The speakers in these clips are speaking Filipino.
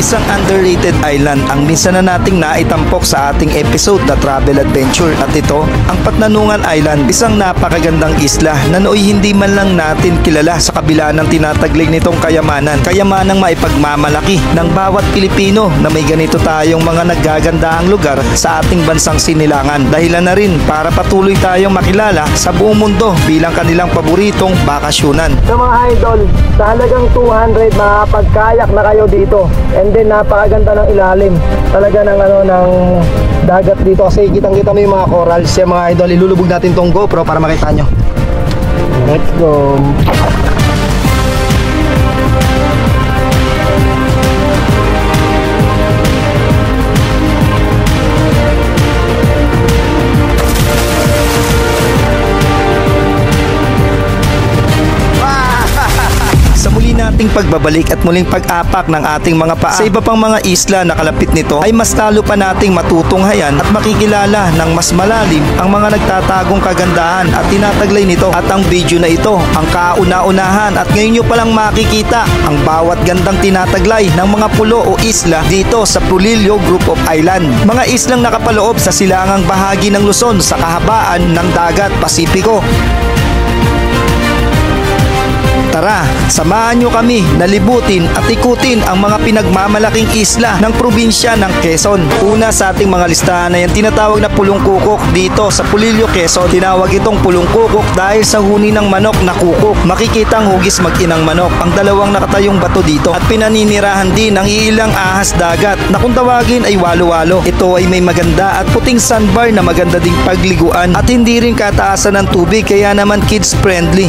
Isang underrated island ang minsan na nating naitampok sa ating episode na Travel Adventure. At ito, ang Patnanungan Island, isang napakagandang isla na nooy hindi man lang natin kilala sa kabila ng tinataglig nitong kayamanan. Kayamanang maipagmamalaki ng bawat Pilipino na may ganito tayong mga naggagandahang lugar sa ating bansang sinilangan. Dahilan na rin para patuloy tayong makilala sa buong mundo bilang kanilang paboritong bakasyunan. So mga idol, sa halagang 200 makakapagkayak na kayo dito. And then napakaganda ng ilalim talaga ng ng dagat dito kasi kitang-kita mo yung mga corals. Yung mga idol, ilulubog natin tong GoPro para makita nyo. Let's go. Ating pagbabalik at muling pag-apak ng ating mga paa sa iba pang mga isla na kalapit nito ay mas lalo pa nating matutunghayan at makikilala ng mas malalim ang mga nagtatagong kagandahan at tinataglay nito. At ang video na ito ang kauna-unahan at ngayon nyo palang makikita ang bawat gandang tinataglay ng mga pulo o isla dito sa Pulilio Group of Island. Mga islang nakapaloob sa silangang bahagi ng Luzon sa kahabaan ng dagat Pasipiko. Tara, samahan nyo kami na libutin at ikutin ang mga pinagmamalaking isla ng probinsya ng Quezon. Una sa ating mga listahan ay ang tinatawag na Pulong Kukok dito sa Pulilio, Quezon. Tinawag itong Pulong Kukok dahil sa huni ng manok na kukok. Makikita ang hugis mag-inang manok, ang dalawang nakatayong bato dito. At pinaninirahan din ang iilang ahas dagat na kung tawagin ay walo-walo. Ito ay may maganda at puting sandbar na maganda ding pagliguan at hindi rin kataasan ng tubig kaya naman kids friendly.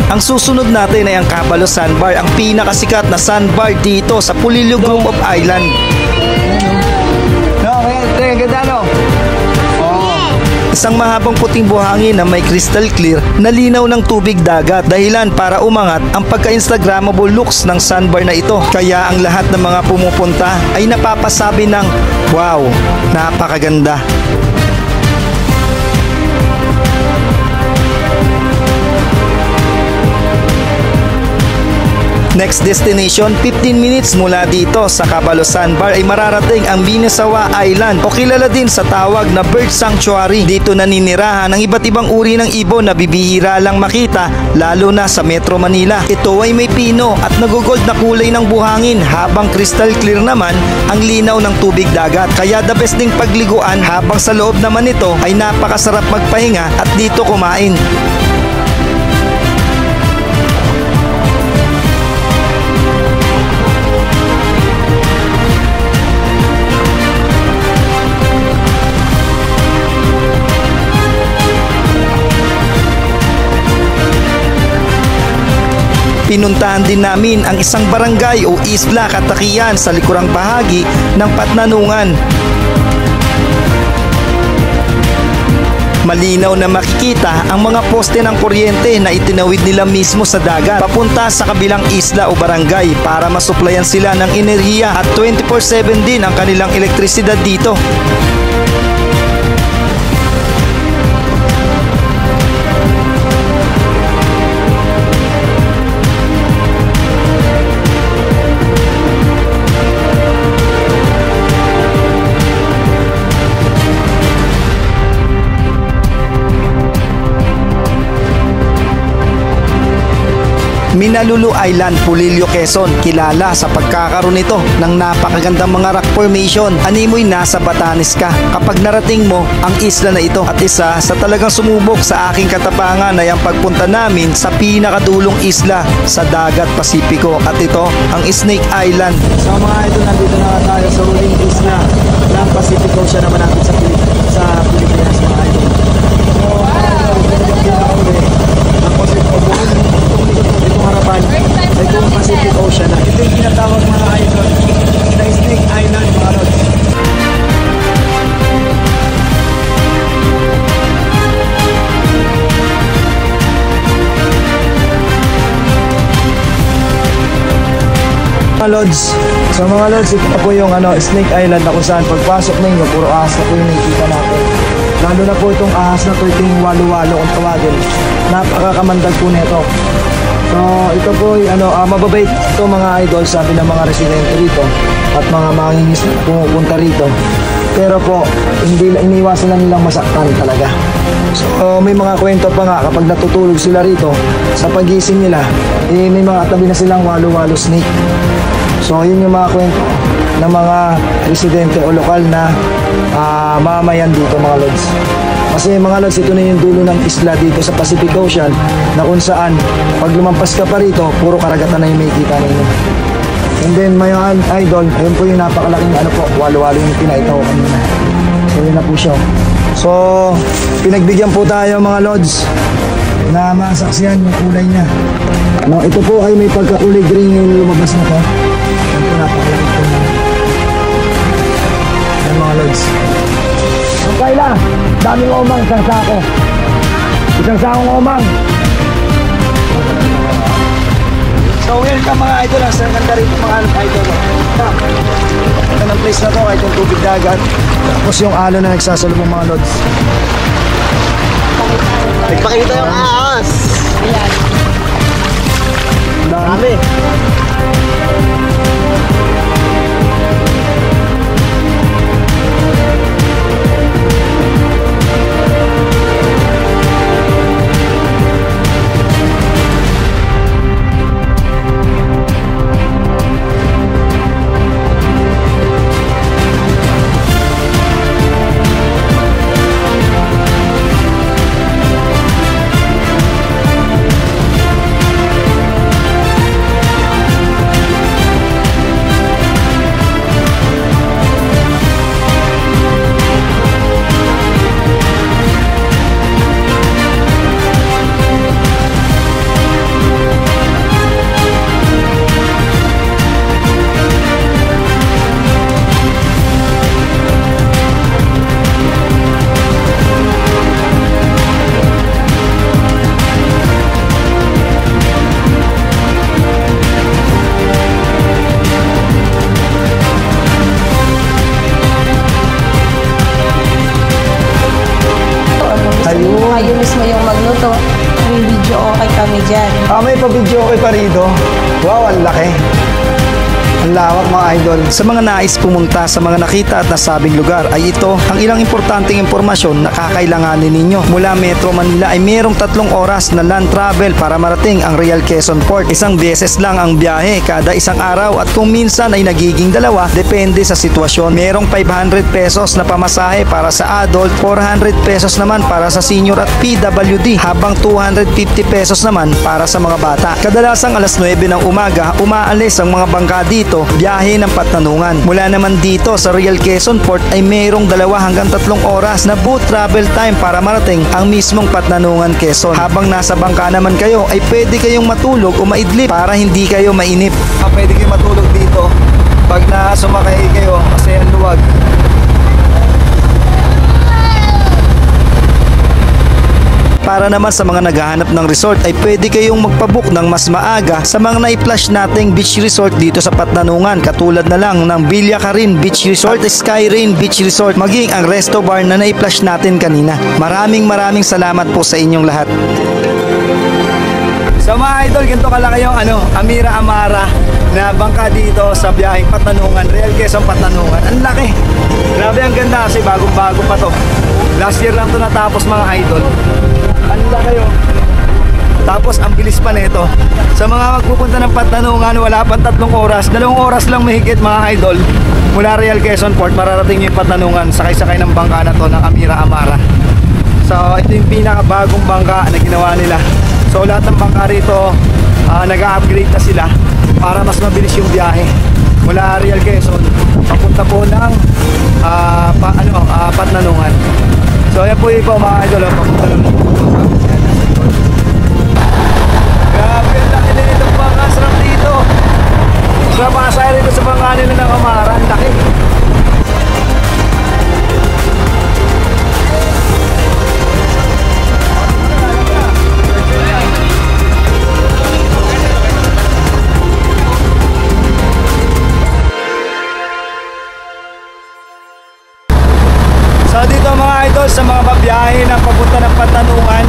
Ang susunod natin ay ang Cabalo Sandbar, ang pinakasikat na sandbar dito sa Pulilio Group of Island. Okay, ganda no? Isang mahabang puting buhangin na may crystal clear na linaw ng tubig dagat, dahilan para umangat ang pagka-instagrammable looks ng sandbar na ito. Kaya ang lahat ng mga pumupunta ay napapasabi ng wow, napakaganda. Next destination, 15 minutes mula dito sa Cabalo Sandbar ay mararating ang Binasawa Island o kilala din sa tawag na Bird Sanctuary. Dito naninirahan ang iba't ibang uri ng ibon na bibihira lang makita lalo na sa Metro Manila. Ito ay may pino at nagugold na kulay ng buhangin habang crystal clear naman ang linaw ng tubig dagat. Kaya the best ding pagliguan habang sa loob naman ito ay napakasarap magpahinga at dito kumain. Pinuntahan din namin ang isang barangay o isla katakian sa likurang bahagi ng Patnanungan. Malinaw na makikita ang mga poste ng kuryente na itinawid nila mismo sa dagat papunta sa kabilang isla o barangay para masuplayan sila ng enerhiya at 24/7 din ang kanilang elektrisidad dito. Minalulu Island, Pulilio, Quezon, kilala sa pagkakaroon nito ng napakagandang mga rock formation. Animoy nasa Batanes ka kapag narating mo ang isla na ito. At isa sa talagang sumubok sa aking katapangan ay ang pagpunta namin sa pinakadulong isla sa dagat Pasipiko. At ito ang Snake Island. So mga idol, nandito na tayo sa huling isla ng Pasipiko. Siya naman natin sa Pilipinas mga idol. So tapos itong harapan ay itong Pacific Ocean. Ito yung tinatawag mga idol na Snake Island mga idol. Lods, So mga lods, ito na po yung Snake Island na kung saan pagpasok ninyo, puro ahas na po yung nakikita natin. Lalo na po itong ahas na to, itong walo-walo kung tawagin. Napakakamandag po nito. So ito po mababait ito mga idol, sabi ng mga residente rito at mga mangingis na pumupunta rito. Pero po, iniwasan na nilang masaktan talaga. So may mga kwento pa nga kapag natutulog sila rito, sa pagising nila, may mga tabi na silang walo-walo snake. So yun yung mga kwento ng mga residente o lokal na mamayan dito mga lods. Kasi mga lods, ito na yung dulo ng isla dito sa Pacific Ocean na kung saan pag lumampas ka pa rito, puro karagatan na yung makikita ninyo. And then mga idol, ayun po yung napakalaking walo-walo yung pinaitaw kanina. So yun na po siya. So pinagbigyan po tayo mga lods na masaksiyan yung kulay niya. Ito po ay may pagkakulay green yung lumabas na to. Ayun po, napakalaki po na. Ayun mga lods. So Kayla, daming omang, isang sako. Isang sakong omang. So welcome mga idol, ang ganda rito mga idol. Ito ng place na to, kahit yung tubig dagat. Tapos yung alon na nagsasalubong mga lods. Nagpakita yung ahas. Ayan. Dami. Kayo mismo yung magluto. May video okay kami dyan. May pa-video okay pa rito. Wow, ang laki. Ang lawak mga idol. Sa mga nais pumunta sa mga nakita at nasabing lugar ay ito ang ilang importanteng impormasyon na kakailanganin ninyo. Mula Metro Manila ay mayroong 3 oras na land travel para marating ang Real Quezon Port. Isang beses lang ang biyahe kada isang araw at kung minsan ay nagiging 2, depende sa sitwasyon. Merong 500 pesos na pamasahe para sa adult, 400 pesos naman para sa senior at PWD, habang 250 pesos naman para sa mga bata. Kadalasang alas 9 ng umaga, umaalis ang mga bangka dito, biyahe ng Patnanungan. Mula naman dito sa Real Quezon Port ay mayroong 2 hanggang 3 oras na boat travel time para marating ang mismong Patnanungan, Quezon. Habang nasa bangka naman kayo ay pwede kayong matulog o maidlip para hindi kayo mainip. Pwede kayo matulog dito pag sumakay kayo kasi ang luwag. Para naman sa mga naghahanap ng resort ay pwede kayong magpabook ng mas maaga sa mga na-flash nating beach resort dito sa Patnanungan, katulad na lang ng Villa Carin Beach Resort, Sky Rain Beach Resort, maging ang Resto Bar na na-flash natin kanina. Maraming salamat po sa inyong lahat. So mga idol, ganito kalaki yung Amira Amara na bangka dito sa biyaheng Patnanungan, Real Quezon Patnanungan. Ang laki. Grabe, ang ganda kasi bagong-bago pa to. Last year lang to natapos mga idol. Ang laki yun. Tapos ang bilis pa nito. Sa mga magpupunta ng Patnanungan, wala pang 3 oras. 2 oras lang mahigit mga idol. Mula Real Quezon Port, mararating yung Patnanungan. Sakay-sakay ng bangka na to ng Amira Amara. So ito yung pinakabagong bangka na ginawa nila. So lahat ng bangka rito nag-upgrade na sila para mas mabilis yung biyahe mula Real Quezon papunta po ng Patnanungan. So yan po yung mga idol, papunta ng grabe, ang laki din itong bangka. Sarap dito. Sarap masaya rito sa bangka nila ng Amara. Ang laki. So dito mga idol, sa mga babiyahe na papunta ng Patanungan,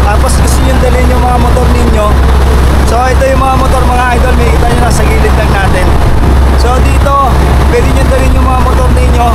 tapos gusto nyo dalhin yung mga motor ninyo. So ito yung mga motor mga idol, may kita nyo na sa gilid lang natin. So dito, pwede nyo dalhin yung mga motor ninyo